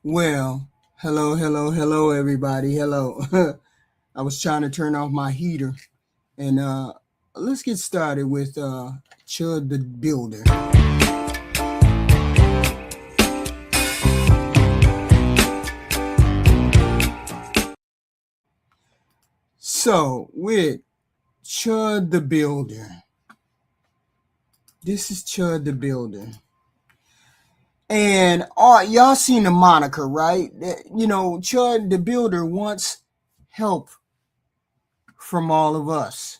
Well, hello, everybody. Hello. I was trying to turn off my heater, and let's get started with Chud the Builder. So, with Chud the Builder, this is Chud the Builder. And y'all seen the moniker, right? You know, Chud the Builder wants help from all of us.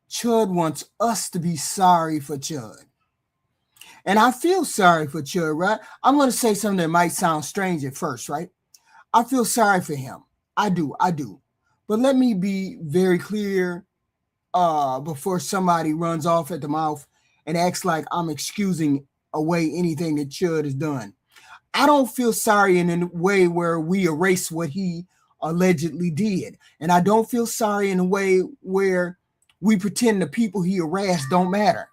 Chud wants us to be sorry for Chud. And I feel sorry for Chud, right? I'm going to say something that might sound strange at first, right? I feel sorry for him. I do. But let me be very clear before somebody runs off at the mouth and acts like I'm excusing away anything that Chud has done. I don't feel sorry in a way where we erase what he allegedly did. And I don't feel sorry in a way where we pretend the people he harassed don't matter.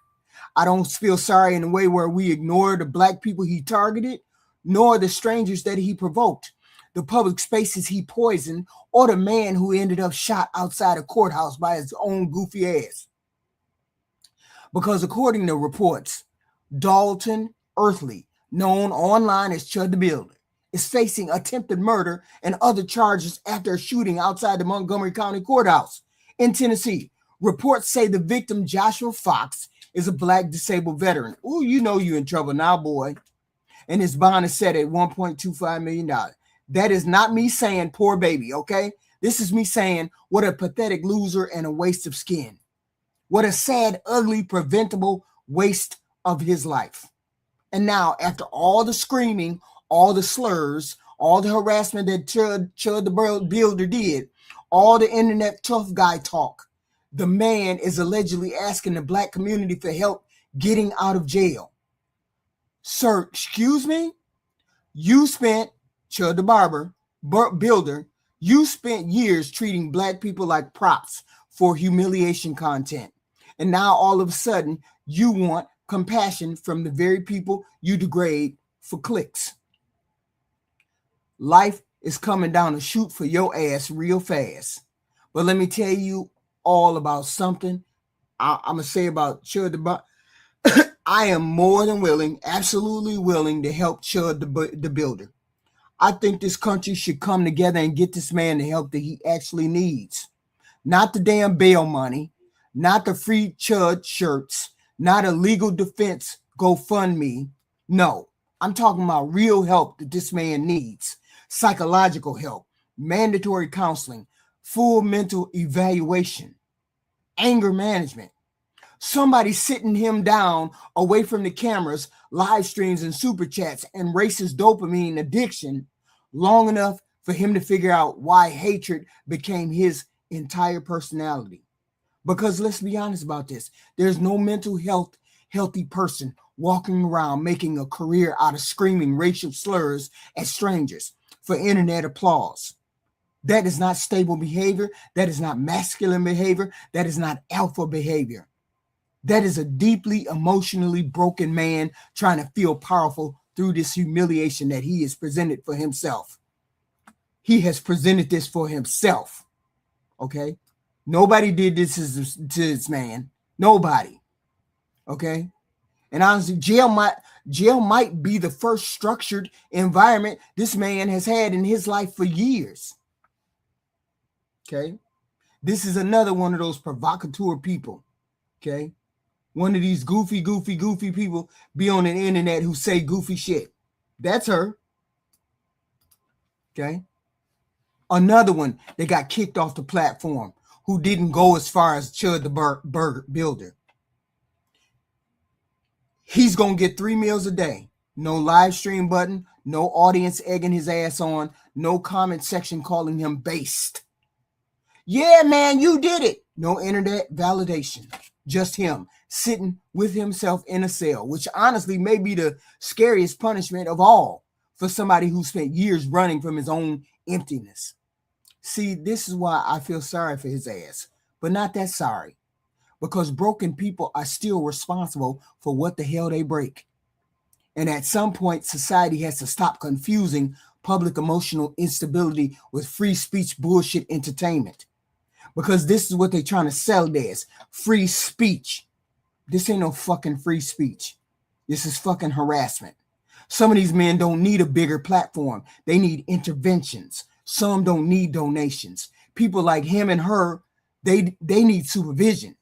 I don't feel sorry in a way where we ignore the black people he targeted, nor the strangers that he provoked, the public spaces he poisoned, or the man who ended up shot outside a courthouse by his own goofy ass. Because according to reports, Dalton Eatherly, known online as Chud the Builder, is facing attempted murder and other charges after a shooting outside the Montgomery County Courthouse in Tennessee. Reports say the victim, Joshua Fox, is a black disabled veteran. Ooh, you know you're in trouble now, boy. And his bond is set at $1.25 million. That is not me saying poor baby, okay? This is me saying what a pathetic loser and a waste of skin. What a sad, ugly, preventable waste of his life. And now, after all the screaming, all the slurs, all the harassment that Chud the Builder did, all the internet tough guy talk, the man is allegedly asking the black community for help getting out of jail. Sir, excuse me? You spent, Chud the Builder, you spent years treating black people like props for humiliation content. And now all of a sudden, you want compassion from the very people you degrade for clicks. Life is coming down a chute for your ass real fast. But let me tell you all about something I'm going to say about Chud the I am more than willing, absolutely willing to help Chud the Builder. I think this country should come together and get this man the help that he actually needs. Not the damn bail money, not the free Chud shirts, not a legal defense GoFundMe. No, I'm talking about real help that this man needs. Psychological help, mandatory counseling, full mental evaluation, anger management. Somebody sitting him down away from the cameras, live streams, and super chats and racist dopamine addiction long enough for him to figure out why hatred became his entire personality. Because let's be honest about this, there's no healthy person walking around making a career out of screaming racial slurs at strangers for internet applause. That is not stable behavior. That is not masculine behavior. That is not alpha behavior. That is a deeply emotionally broken man trying to feel powerful through this humiliation that he has presented for himself. He has presented this for himself. Okay? Nobody did this to this man. Nobody. Okay? And honestly, jail might be the first structured environment this man has had in his life for years. Okay? This is another one of those provocateur people. Okay? One of these goofy people be on the internet who say goofy shit. That's her. Okay? Another one that got kicked off the platform who didn't go as far as Chud the Builder. He's going to get 3 meals a day. No live stream button, no audience egging his ass on, no comment section calling him based. Yeah, man, you did it. No internet validation. Just him sitting with himself in a cell, which honestly may be the scariest punishment of all for somebody who spent years running from his own emptiness. See, this is why I feel sorry for his ass, but not that sorry, because broken people are still responsible for what the hell they break. And at some point, society has to stop confusing public emotional instability with free speech bullshit entertainment. Because this is what they're trying to sell as free speech. This ain't no fucking free speech. This is fucking harassment. Some of these men don't need a bigger platform. They need interventions. Some don't need donations. People like him and her, they need supervision.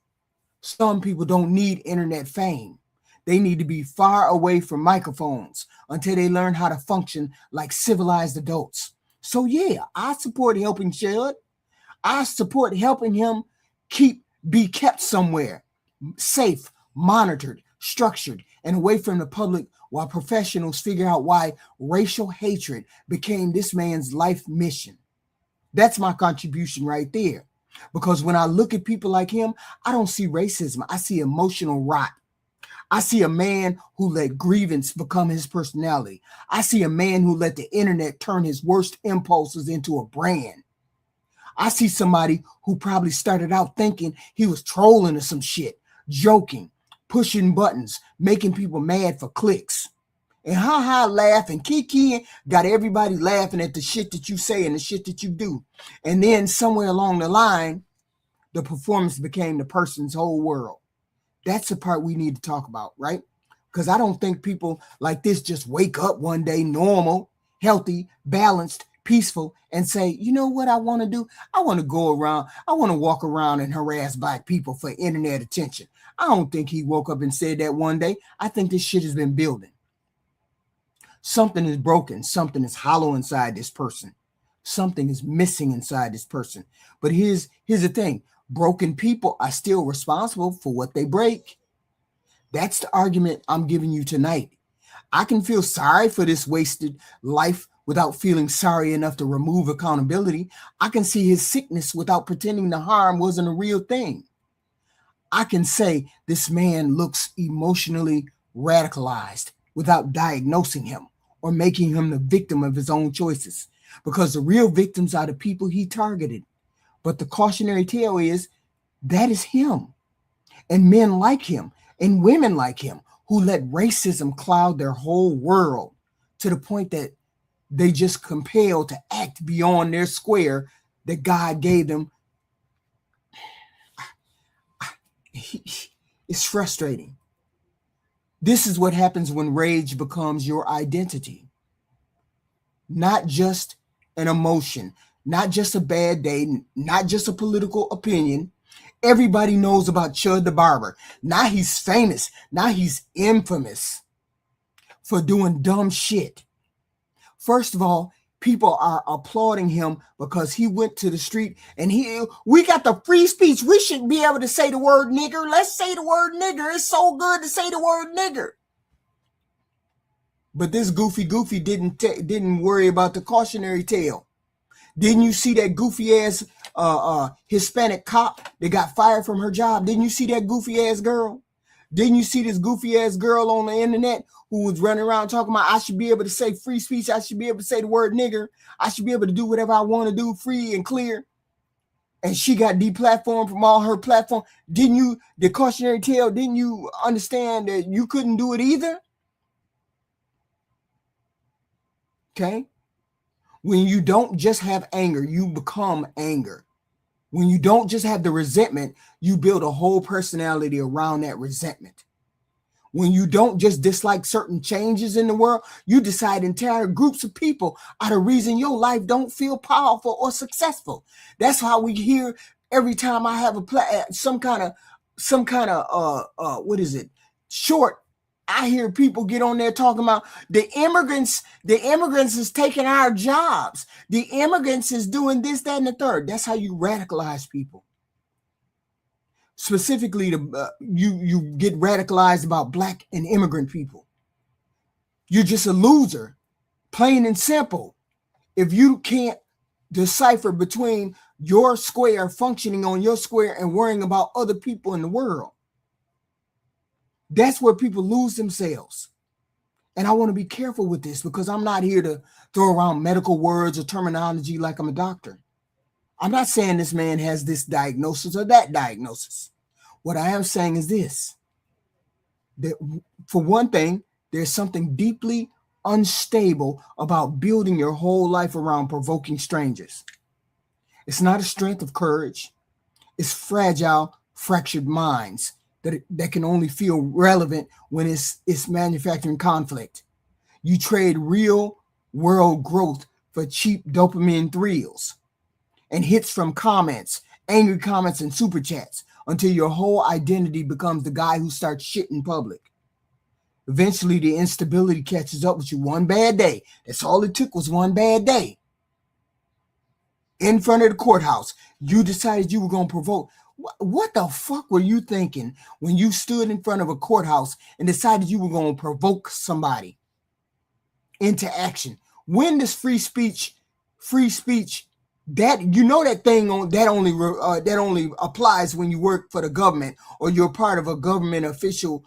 Some people don't need internet fame. They need to be far away from microphones until they learn how to function like civilized adults. So yeah, I support helping Chud. I support helping him be kept somewhere, safe, monitored, structured, and away from the public while professionals figure out why racial hatred became this man's life mission. That's my contribution right there. Because when I look at people like him, I don't see racism. I see emotional rot. I see a man who let grievance become his personality. I see a man who let the internet turn his worst impulses into a brand. I see somebody who probably started out thinking he was trolling or some shit, joking, pushing buttons, making people mad for clicks. And ha-ha laugh and kiki got everybody laughing at the shit that you say and the shit that you do. And then somewhere along the line, the performance became the person's whole world. That's the part we need to talk about, right? Because I don't think people like this just wake up one day normal, healthy, balanced, peaceful, and say, you know what I want to do? I want to go around, I want to walk around and harass black people for internet attention. I don't think he woke up and said that one day. I think this shit has been building. Something is broken. Something is hollow inside this person. Something is missing inside this person. But here's the thing. Broken people are still responsible for what they break. That's the argument I'm giving you tonight. I can feel sorry for this wasted life without feeling sorry enough to remove accountability. I can see his sickness without pretending the harm wasn't a real thing. I can say this man looks emotionally radicalized without diagnosing him or making him the victim of his own choices, because the real victims are the people he targeted. But the cautionary tale is that is him, and men like him and women like him who let racism cloud their whole world to the point that they just compelled to act beyond their square that God gave them. It's frustrating. This is what happens when rage becomes your identity. Not just an emotion, not just a bad day, not just a political opinion. Everybody knows about Chud the Barber. Now he's famous. Now he's infamous for doing dumb shit. First of all, people are applauding him because he went to the street and we got the free speech. We should be able to say the word nigger. Let's say the word nigger. It's so good to say the word nigger. But this goofy didn't worry about the cautionary tale. Didn't you see that goofy ass Hispanic cop that got fired from her job? Didn't you see that goofy ass girl? Didn't you see this goofy ass girl on the internet who was running around talking about I should be able to say free speech, I should be able to say the word nigger, I should be able to do whatever I want to do free and clear? And she got deplatformed from all her platform. Didn't you, the cautionary tale, didn't you understand that you couldn't do it either? Okay? When you don't just have anger, you become anger. When you don't just have the resentment, you build a whole personality around that resentment. When you don't just dislike certain changes in the world, you decide entire groups of people are the reason your life don't feel powerful or successful. That's how we hear every time I have some kind of short. I hear people get on there talking about the immigrants is taking our jobs. The immigrants is doing this, that, and the third. That's how you radicalize people. Specifically, you get radicalized about black and immigrant people. You're just a loser, plain and simple. If you can't decipher between your square, functioning on your square, and worrying about other people in the world. That's where people lose themselves. And I want to be careful with this because I'm not here to throw around medical words or terminology like I'm a doctor. I'm not saying this man has this diagnosis or that diagnosis. What I am saying is this, that for one thing, there's something deeply unstable about building your whole life around provoking strangers. It's not a strength of courage. It's fragile, fractured minds that can only feel relevant when it's manufacturing conflict. You trade real world growth for cheap dopamine thrills and hits from comments, angry comments, and super chats until your whole identity becomes the guy who starts shit in public. Eventually, the instability catches up with you one bad day. That's all it took was one bad day. In front of the courthouse, you decided you were going to provoke. What the fuck were you thinking when you stood in front of a courthouse and decided you were going to provoke somebody into action? When does free speech, that you know that thing on that only applies when you work for the government or you're part of a government official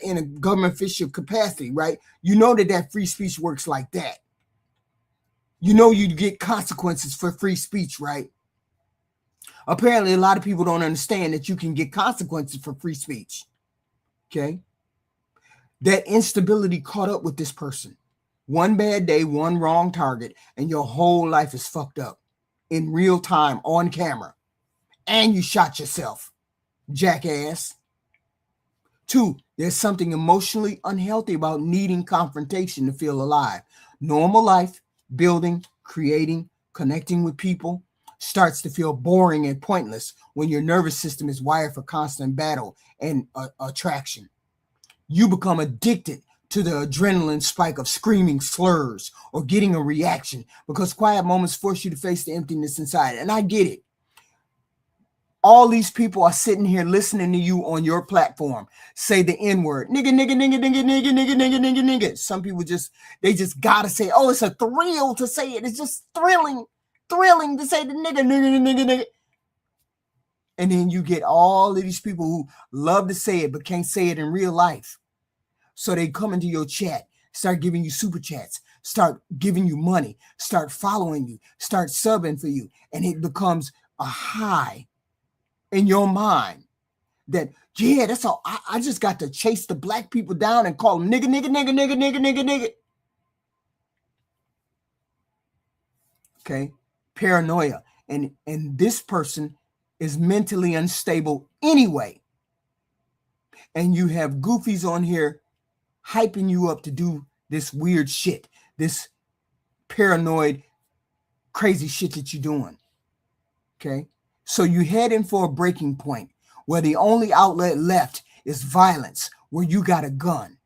in a government official capacity, right? You know that free speech works like that. You know you get consequences for free speech, right? Apparently, a lot of people don't understand that you can get consequences for free speech. Okay? That instability caught up with this person. One bad day, one wrong target, and your whole life is fucked up in real time on camera. And you shot yourself, jackass. 2, there's something emotionally unhealthy about needing confrontation to feel alive. Normal life, building, creating, connecting with people starts to feel boring and pointless when your nervous system is wired for constant battle and attraction. You become addicted to the adrenaline spike of screaming slurs or getting a reaction because quiet moments force you to face the emptiness inside. And I get it. All these people are sitting here listening to you on your platform say the N-word. Nigga, nigga, nigga, nigga, nigga, nigga, nigga, nigga, nigga. Some people just gotta say, oh, it's a thrill to say it. It's just thrilling to say the nigga, nigga, nigga, nigga. And then you get all of these people who love to say it but can't say it in real life. So they come into your chat, start giving you super chats, start giving you money, start following you, start subbing for you. And it becomes a high in your mind that, yeah, that's all. I just got to chase the black people down and call them nigga, nigga, nigga, nigga, nigga, nigga, nigga. Okay. Paranoia. And this person is mentally unstable anyway. And you have goofies on here hyping you up to do this weird shit, this paranoid, crazy shit that you're doing. Okay. So you head in for a breaking point where the only outlet left is violence, where you got a gun,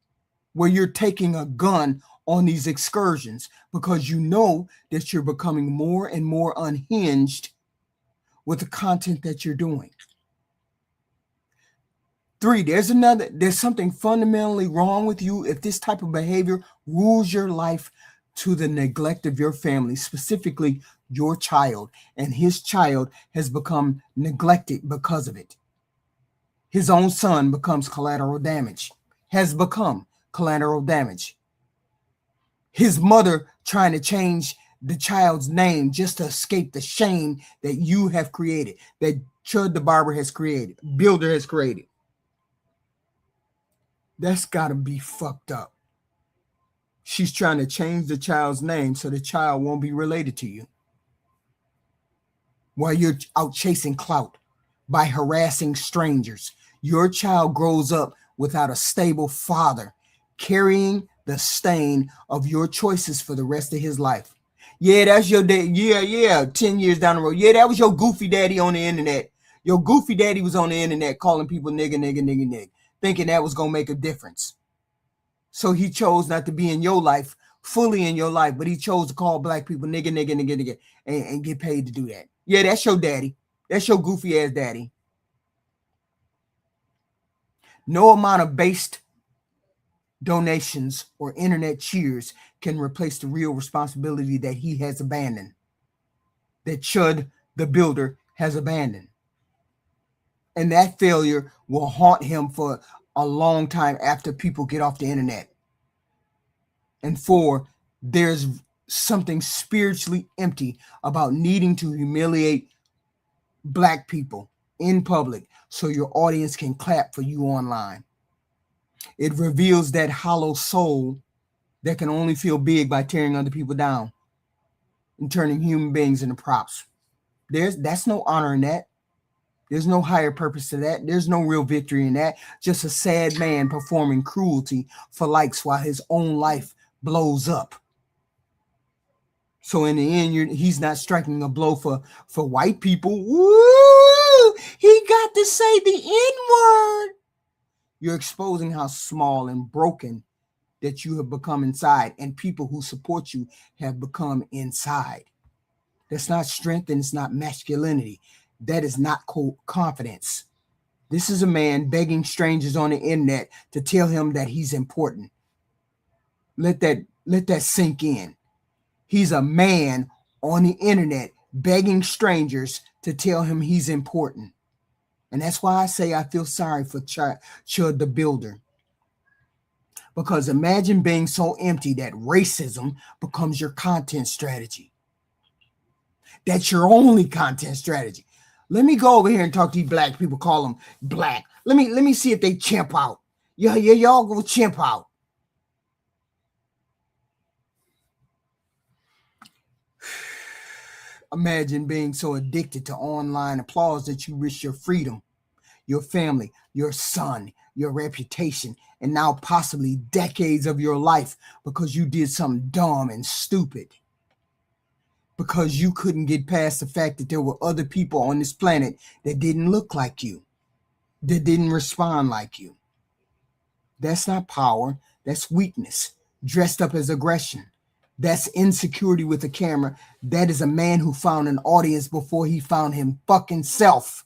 where you're taking a gun on these excursions because you know that you're becoming more and more unhinged with the content that you're doing. 3, there's something fundamentally wrong with you if this type of behavior rules your life to the neglect of your family, specifically your child, and his child has become neglected because of it. His own son becomes collateral damage, has become collateral damage. His mother trying to change the child's name just to escape the shame that you have created, that Chud the Builder has created. That's got to be fucked up. She's trying to change the child's name so the child won't be related to you. While you're out chasing clout by harassing strangers, your child grows up without a stable father, carrying the stain of your choices for the rest of his life. Yeah, that's your dad. Yeah. 10 years down the road. Yeah, that was your goofy daddy on the internet. Your goofy daddy was on the internet calling people nigga, nigga, nigga, nigga, thinking that was going to make a difference. So he chose not to be in your life, fully in your life, but he chose to call black people nigga, nigga, nigga, nigga, and get paid to do that. Yeah, that's your daddy. That's your goofy ass daddy. No amount of based donations or internet cheers can replace the real responsibility that he has abandoned, that Chud the Builder has abandoned. And that failure will haunt him for a long time after people get off the internet. And 4, there's something spiritually empty about needing to humiliate black people in public so your audience can clap for you online. It reveals that hollow soul that can only feel big by tearing other people down and turning human beings into props. That's no honor in that. There's no higher purpose to that. There's no real victory in that. Just a sad man performing cruelty for likes while his own life blows up. So in the end, he's not striking a blow for white people. Woo! He got to say the N-word. You're exposing how small and broken that you have become inside, and people who support you have become inside. That's not strength, and it's not masculinity. That is not confidence. This is a man begging strangers on the internet to tell him that he's important. Let that sink in. He's a man on the internet begging strangers to tell him he's important. And that's why I say I feel sorry for Chud the Builder. Because imagine being so empty that racism becomes your content strategy. That's your only content strategy. Let me go over here and talk to these black people, call them black. Let me see if they chimp out. Yeah, y'all go chimp out. Imagine being so addicted to online applause that you risk your freedom, your family, your son, your reputation, and now possibly decades of your life because you did something dumb and stupid. Because you couldn't get past the fact that there were other people on this planet that didn't look like you, that didn't respond like you. That's not power. That's weakness, dressed up as aggression. That's insecurity with a camera. That is a man who found an audience before he found him fucking self.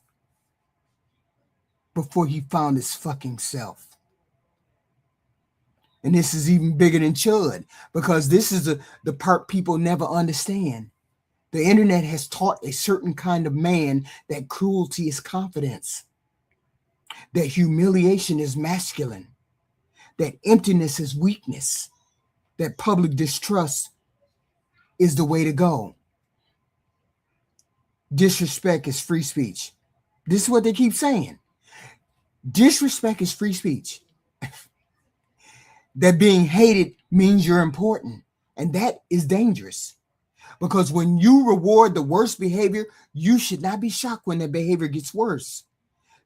Before he found his fucking self. And this is even bigger than Chud, because this is the part people never understand. The internet has taught a certain kind of man that cruelty is confidence, that humiliation is masculine, that emptiness is weakness, that public distrust is the way to go. Disrespect is free speech. This is what they keep saying. Disrespect is free speech. That being hated means you're important, and that is dangerous. Because when you reward the worst behavior, you should not be shocked when the behavior gets worse.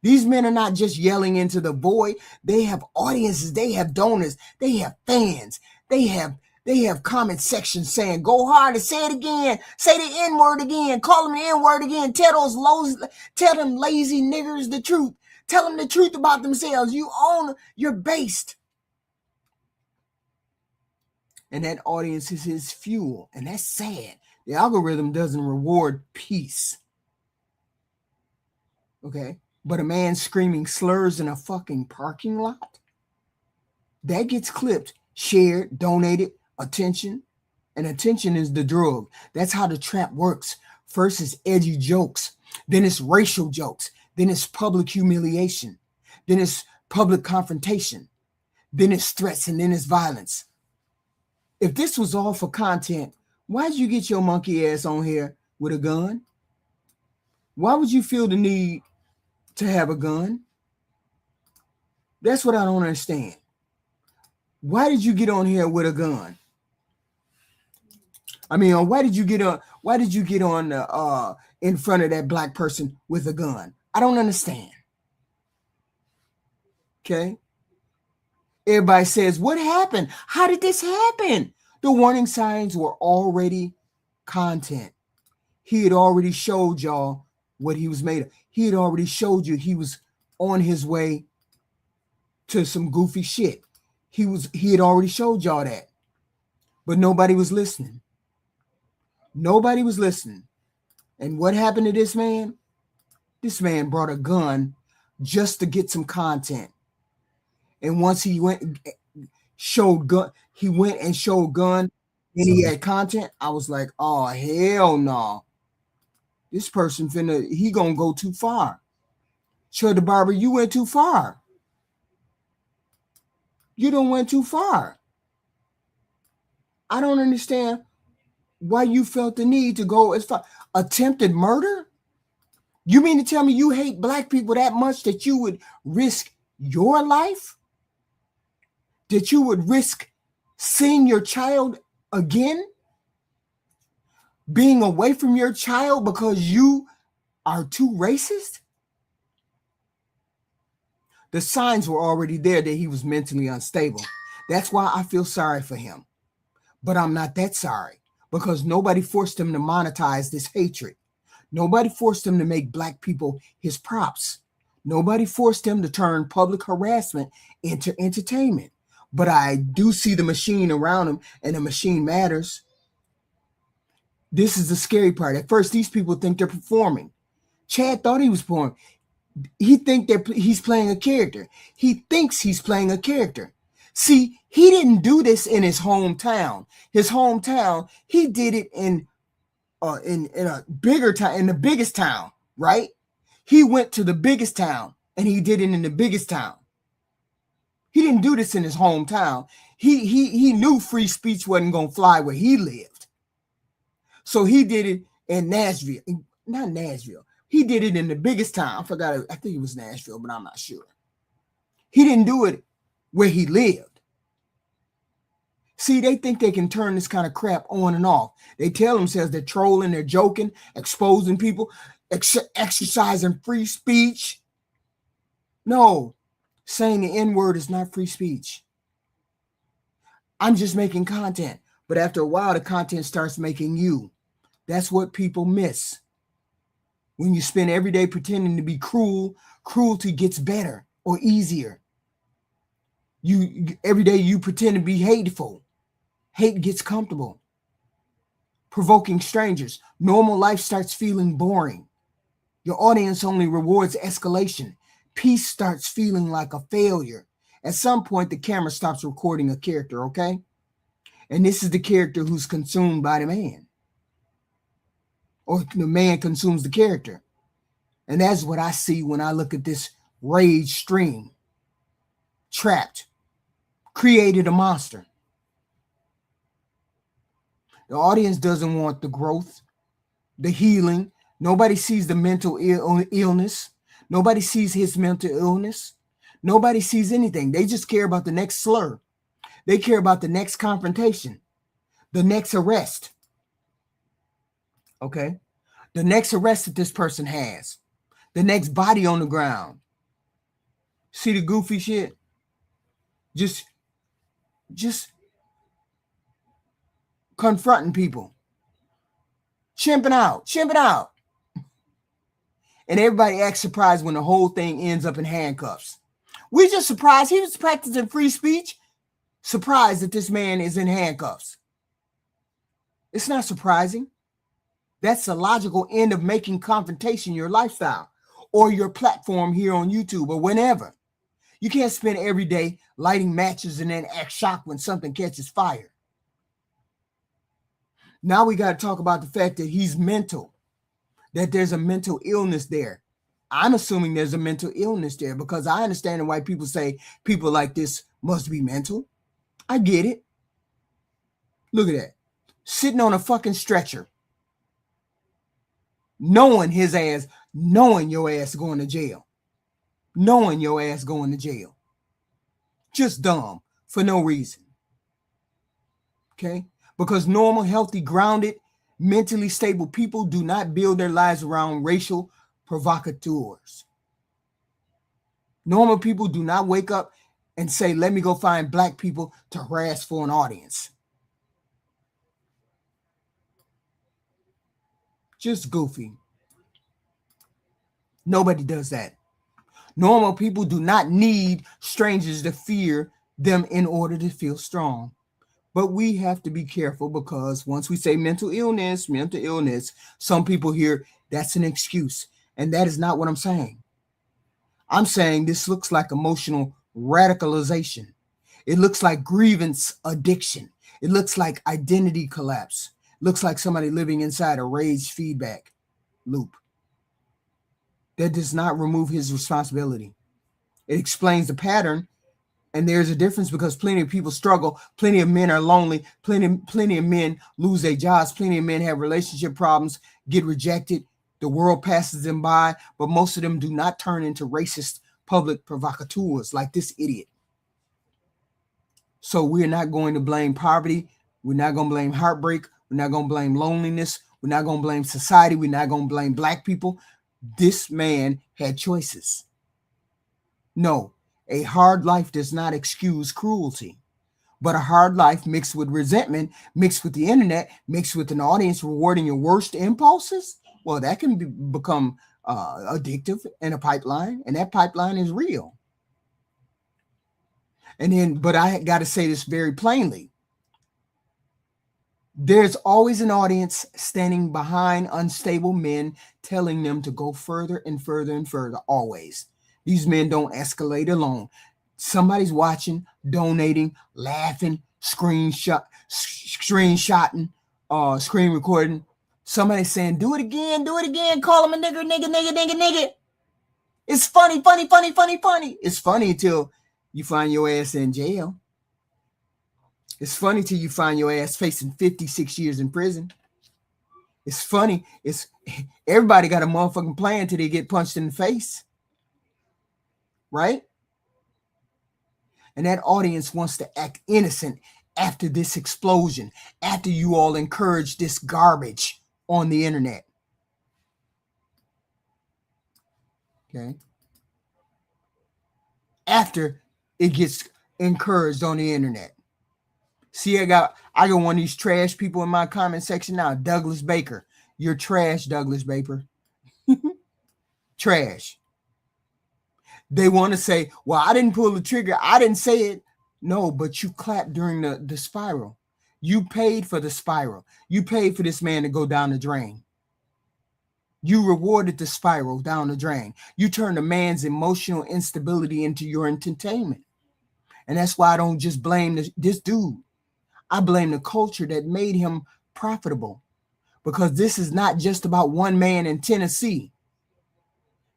These men are not just yelling into the void. They have audiences. They have donors. They have fans. They have comment sections saying, go hard and say it again. Say the N-word again. Call them the N-word again. Tell them lazy niggers the truth. Tell them the truth about themselves. You own, you're based. And that audience is his fuel. And that's sad. The algorithm doesn't reward peace. Okay? But a man screaming slurs in a fucking parking lot, that gets clipped, shared, donated, attention. And attention is the drug. That's how the trap works. First is edgy jokes. Then it's racial jokes. Then it's public humiliation. Then it's public confrontation. Then it's threats, and then it's violence. If this was all for content, why'd you get your monkey ass on here with a gun? Why would you feel the need to have a gun? That's what I don't understand. Why did you get on here with a gun? I mean, why did you get on in front of that black person with a gun? I don't understand. Okay? Everybody says, what happened? How did this happen? The warning signs were already content. He had already showed y'all what he was made of. He had already showed you he was on his way to some goofy shit. He had already showed y'all that. But nobody was listening. Nobody was listening. And what happened to this man? This man brought a gun just to get some content. And once he went and showed gun, and he had content. I was like, oh, hell no. This person he gonna go too far. Chud the Barber, you went too far. You done went too far. I don't understand why you felt the need to go as far. Attempted murder? You mean to tell me you hate black people that much that you would risk your life? that you would risk seeing your child again, being away from your child because you are too racist? The signs were already there that he was mentally unstable. That's why I feel sorry for him. But I'm not that sorry, because nobody forced him to monetize this hatred. Nobody forced him to make black people his props. Nobody forced him to turn public harassment into entertainment. But I do see the machine around him, and the machine matters. This is the scary part. At first, these people think they're performing. Chad thought he was performing. He thinks that he's playing a character. He thinks he's playing a character. See, he didn't do this in his hometown. His hometown, he did it in a bigger town, in the biggest town, right? He went to the biggest town and he did it in the biggest town. He didn't do this in his hometown. He knew free speech wasn't gonna fly where he lived. So he did it in Nashville, not Nashville. He did it in the biggest town. I forgot. I think it was Nashville, but I'm not sure. He didn't do it where he lived. See, they think they can turn this kind of crap on and off. They tell themselves they're trolling, they're joking, exposing people, exercising free speech. No, saying the N-word is not free speech. I'm just making content. But after a while, the content starts making you. That's what people miss. When you spend every day pretending to be cruel, cruelty gets better or easier. Every day you pretend to be hateful. Hate gets comfortable. Provoking strangers. Normal life starts feeling boring. Your audience only rewards escalation. Peace starts feeling like a failure. At some point, the camera stops recording a character, okay? And this is the character who's consumed by the man. Or the man consumes the character. And that's what I see when I look at this rage stream. Trapped. Created a monster. The audience doesn't want the growth, the healing. Nobody sees the mental illness. Nobody sees his mental illness. Nobody sees anything. They just care about the next slur. They care about the next confrontation, the next arrest. Okay? The next arrest that this person has, the next body on the ground. See the goofy shit? Just confronting people. Chimping out. And everybody acts surprised when the whole thing ends up in handcuffs. We just surprised he was practicing free speech. Surprised that this man is in handcuffs. It's not surprising. That's the logical end of making confrontation your lifestyle or your platform here on YouTube or whenever. You can't spend every day lighting matches and then act shocked when something catches fire. Now we got to talk about the fact that he's mental, that there's a mental illness there. I'm assuming there's a mental illness there because I understand why people say people like this must be mental. I get it. Look at that. Sitting on a fucking stretcher. Knowing your ass going to jail. Knowing your ass going to jail. Just dumb for no reason. Okay? Because normal, healthy, grounded, mentally stable people do not build their lives around racial provocateurs. Normal people do not wake up and say, let me go find black people to harass for an audience. Just goofy. Nobody does that. Normal people do not need strangers to fear them in order to feel strong. But we have to be careful because once we say mental illness, some people hear that's an excuse. And that is not what I'm saying. I'm saying this looks like emotional radicalization. It looks like grievance addiction. It looks like identity collapse. It looks like somebody living inside a rage feedback loop. That does not remove his responsibility. It explains the pattern. And there's a difference because plenty of people struggle. Plenty of men are lonely. Plenty of men lose their jobs. Plenty of men have relationship problems, get rejected. The world passes them by, but most of them do not turn into racist public provocateurs like this idiot. So we're not going to blame poverty. We're not going to blame heartbreak. We're not going to blame loneliness. We're not going to blame society. We're not going to blame black people. This man had choices. No, a hard life does not excuse cruelty. But a hard life mixed with resentment, mixed with the internet, mixed with an audience rewarding your worst impulses, well, that can become addictive in a pipeline, and that pipeline is real. And then, but I got to say this very plainly. There's always an audience standing behind unstable men telling them to go further and further and further, always. These men don't escalate alone. Somebody's watching, donating, laughing, screenshotting, screen recording. Somebody's saying, do it again, call him a nigger. It's funny. It's funny until you find your ass in jail. It's funny till you find your ass facing 56 years in prison. It's funny. It's everybody got a motherfucking plan till they get punched in the face. Right? And that audience wants to act innocent after this explosion, after you all encourage this garbage on the internet. Okay. After it gets encouraged on the internet. See, I got one of these trash people in my comment section now, Douglas Baker. You're trash, Douglas Baker. Trash. They want to say, well, I didn't pull the trigger. I didn't say it. No, but you clapped during the spiral. You paid for the spiral. You paid for this man to go down the drain. You rewarded the spiral down the drain. You turned a man's emotional instability into your entertainment. And that's why I don't just blame this dude. I blame the culture that made him profitable. Because this is not just about one man in Tennessee.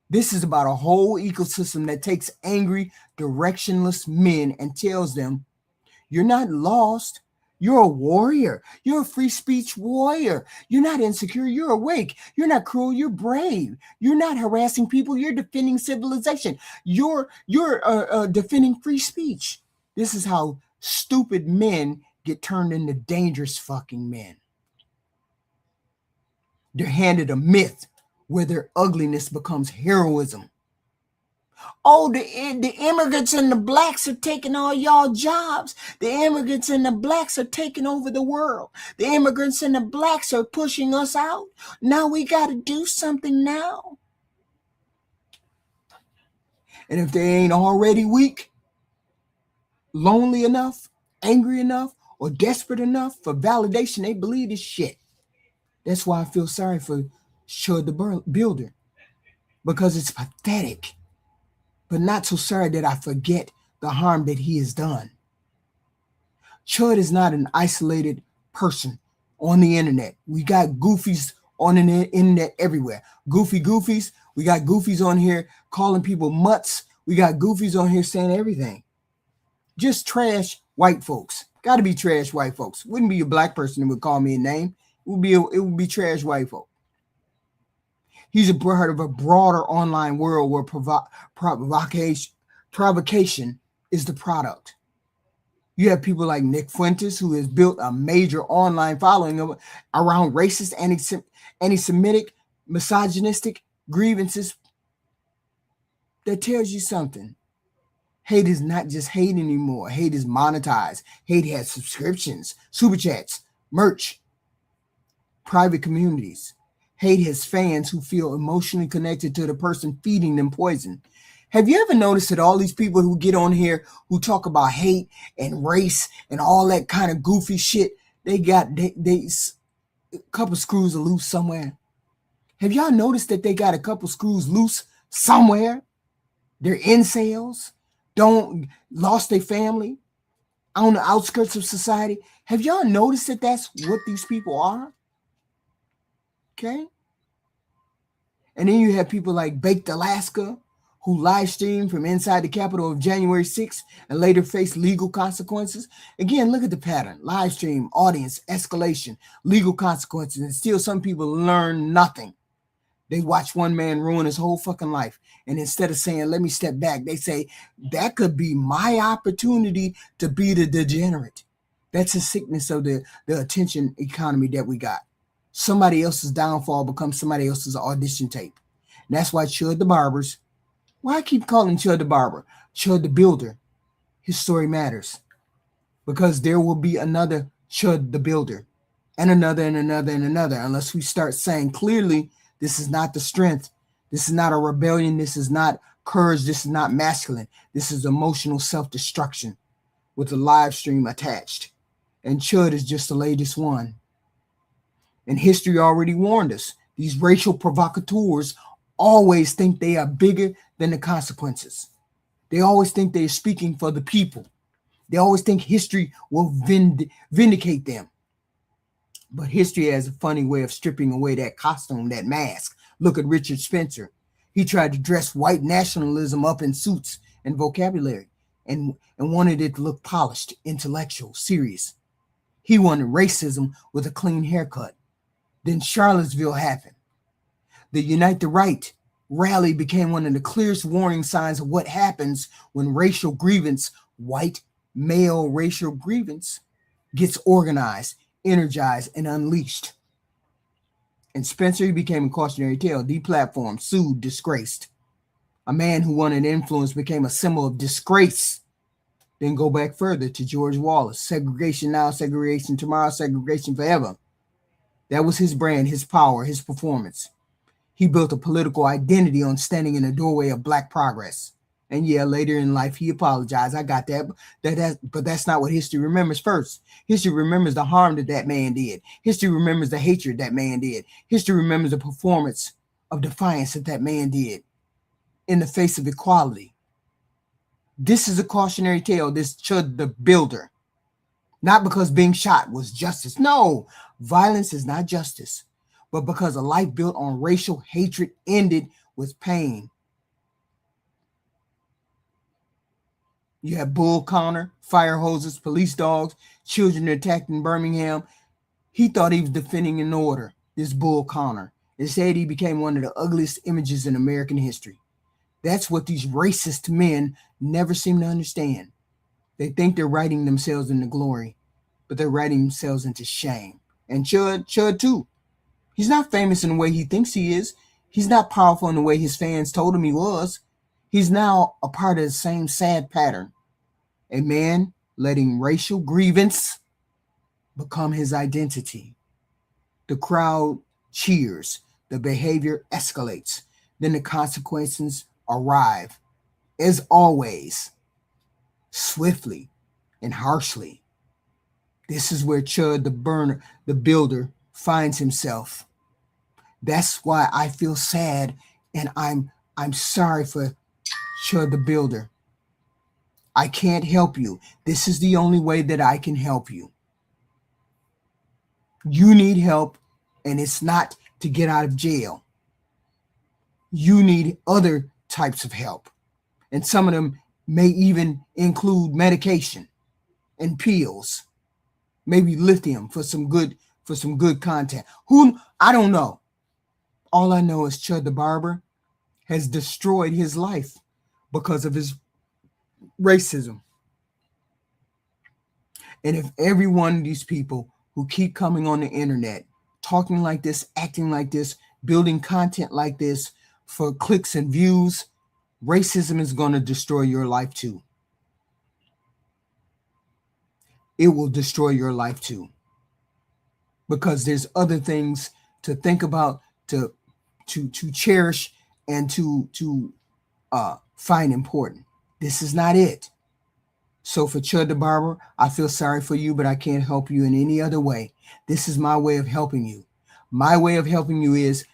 This is about a whole ecosystem that takes angry, directionless men and tells them, you're not lost. You're a warrior. You're a free speech warrior. You're not insecure. You're awake. You're not cruel. You're brave. You're not harassing people. You're defending civilization. You're defending free speech. This is how stupid men get turned into dangerous fucking men. They're handed a myth where their ugliness becomes heroism. Oh, the immigrants and the blacks are taking all y'all jobs. The immigrants and the blacks are taking over the world. The immigrants and the blacks are pushing us out. Now we got to do something now. And if they ain't already weak, lonely enough, angry enough, or desperate enough for validation, they believe this shit. That's why I feel sorry for Chud the Builder, because it's pathetic, but not so sorry that I forget the harm that he has done. Chud is not an isolated person on the internet. We got goofies on the internet everywhere. Goofies. We got goofies on here calling people mutts. We got goofies on here saying everything. Just trash white folks. Got to be trash white folks. Wouldn't be a black person that would call me a name. It would be trash white folk. He's a part of a broader online world where provocation is the product. You have people like Nick Fuentes, who has built a major online following around racist, anti-Semitic, misogynistic grievances. That tells you something. Hate is not just hate anymore. Hate is monetized. Hate has subscriptions, super chats, merch, private communities. Hate has fans who feel emotionally connected to the person feeding them poison. Have you ever noticed that all these people who get on here who talk about hate and race and all that kind of goofy shit, they a couple screws are loose somewhere? Have y'all noticed that they got a couple screws loose somewhere? They're incels, lost their family, on the outskirts of society. Have y'all noticed that that's what these people are? Okay. And then you have people like Baked Alaska, who live streamed from inside the Capitol of January 6th and later faced legal consequences. Again, look at the pattern. Live stream, audience, escalation, legal consequences, and still some people learn nothing. They watch one man ruin his whole fucking life. And instead of saying, let me step back, they say, that could be my opportunity to be the degenerate. That's the sickness of the attention economy that we got. Somebody else's downfall becomes somebody else's audition tape. And that's why Chud the Barber's, why I keep calling Chud the Barber? Chud the Builder. His story matters. Because there will be another Chud the Builder. And another and another and another. Unless we start saying clearly, this is not the strength. This is not a rebellion. This is not courage. This is not masculine. This is emotional self-destruction with a live stream attached. And Chud is just the latest one. And history already warned us. These racial provocateurs always think they are bigger than the consequences. They always think they're speaking for the people. They always think history will vindicate them. But history has a funny way of stripping away that costume, that mask. Look at Richard Spencer. He tried to dress white nationalism up in suits and vocabulary and wanted it to look polished, intellectual, serious. He wanted racism with a clean haircut. Then Charlottesville happened. The Unite the Right rally became one of the clearest warning signs of what happens when racial grievance, white male racial grievance, gets organized, energized, and unleashed. And Spencer became a cautionary tale, deplatformed, sued, disgraced. A man who wanted influence became a symbol of disgrace. Then go back further to George Wallace. Segregation now, segregation tomorrow, segregation forever. That was his brand, his power, his performance. He built a political identity on standing in the doorway of Black progress. And yeah, later in life, he apologized. I got that. But that's not what history remembers first. History remembers the harm that man did. History remembers the hatred that man did. History remembers the performance of defiance that man did in the face of equality. This is a cautionary tale, this Chud the Builder. Not because being shot was justice. No, violence is not justice. But because a life built on racial hatred ended with pain. You have Bull Connor, fire hoses, police dogs, children attacked in Birmingham. He thought he was defending an order, this Bull Connor. Instead, he became one of the ugliest images in American history. That's what these racist men never seem to understand. They think they're writing themselves into glory, but they're writing themselves into shame. And Chud too. He's not famous in the way he thinks he is. He's not powerful in the way his fans told him he was. He's now a part of the same sad pattern. A man letting racial grievance become his identity. The crowd cheers. The behavior escalates. Then the consequences arrive. As always, swiftly and harshly. This is where Chud the Builder finds himself. That's why I feel sad and I'm sorry for Chud the Builder. I can't help you. This is the only way that I can help you. You need help, and it's not to get out of jail. You need other types of help. And some of them may even include medication and pills. Maybe lithium for some good content. I don't know. All I know is Chud the Barber has destroyed his life because of his racism. And if every one of these people who keep coming on the internet, talking like this, acting like this, building content like this for clicks and views, racism is going to destroy your life too. It will destroy your life too. Because there's other things to think about, to cherish, and to find important. This is not it. So for Chud the Barber, I feel sorry for you, but I can't help you in any other way. This is my way of helping you. My way of helping you is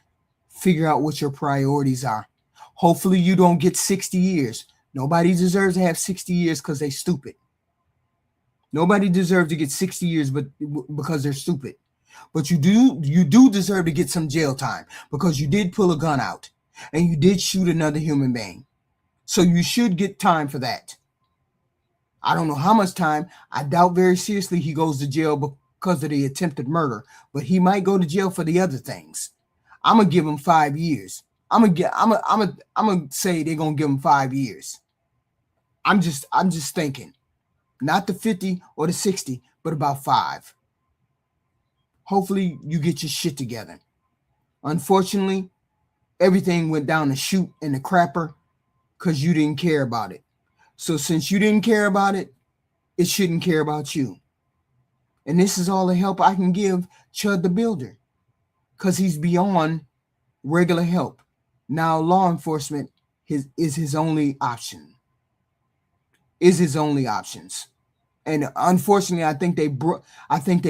figure out what your priorities are. Hopefully you don't get 60 years. Nobody deserves to have 60 years because they're stupid. Nobody deserves to get 60 years because they're stupid. But you do deserve to get some jail time because you did pull a gun out and you did shoot another human being. So you should get time for that. I don't know how much time. I doubt very seriously he goes to jail because of the attempted murder, but he might go to jail for the other things. I'm gonna give them 5 years. I'm gonna say they're gonna give them 5 years. I'm just thinking, not the 50 or the 60, but about 5. Hopefully you get your shit together. Unfortunately, everything went down the chute in the crapper because you didn't care about it. So since you didn't care about it, it shouldn't care about you. And this is all the help I can give Chud the Builder, because he's beyond regular help. Now law enforcement is his only option. Is his only options. And unfortunately, I think they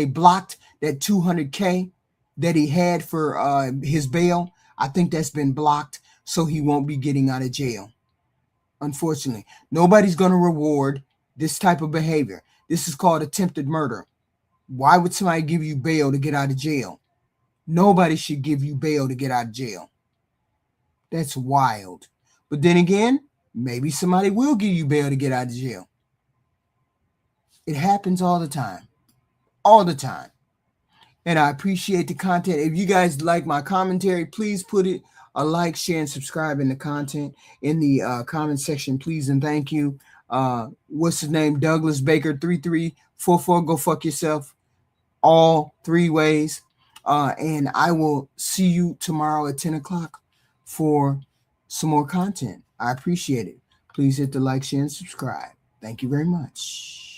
blocked that $200K that he had for his bail. I think that's been blocked, so he won't be getting out of jail. Unfortunately, nobody's going to reward this type of behavior. This is called attempted murder. Why would somebody give you bail to get out of jail? Nobody should give you bail to get out of jail. That's wild. But then again, maybe somebody will give you bail to get out of jail. It happens all the time. All the time. And I appreciate the content. If you guys like my commentary, please put it a like, share, and subscribe in the content in the comment section, please and thank you. What's his name? Douglas Baker 3344. Go fuck yourself. All 3 ways. And I will see you tomorrow at 10 o'clock for some more content. I appreciate it. Please hit the like, share, and subscribe. Thank you very much.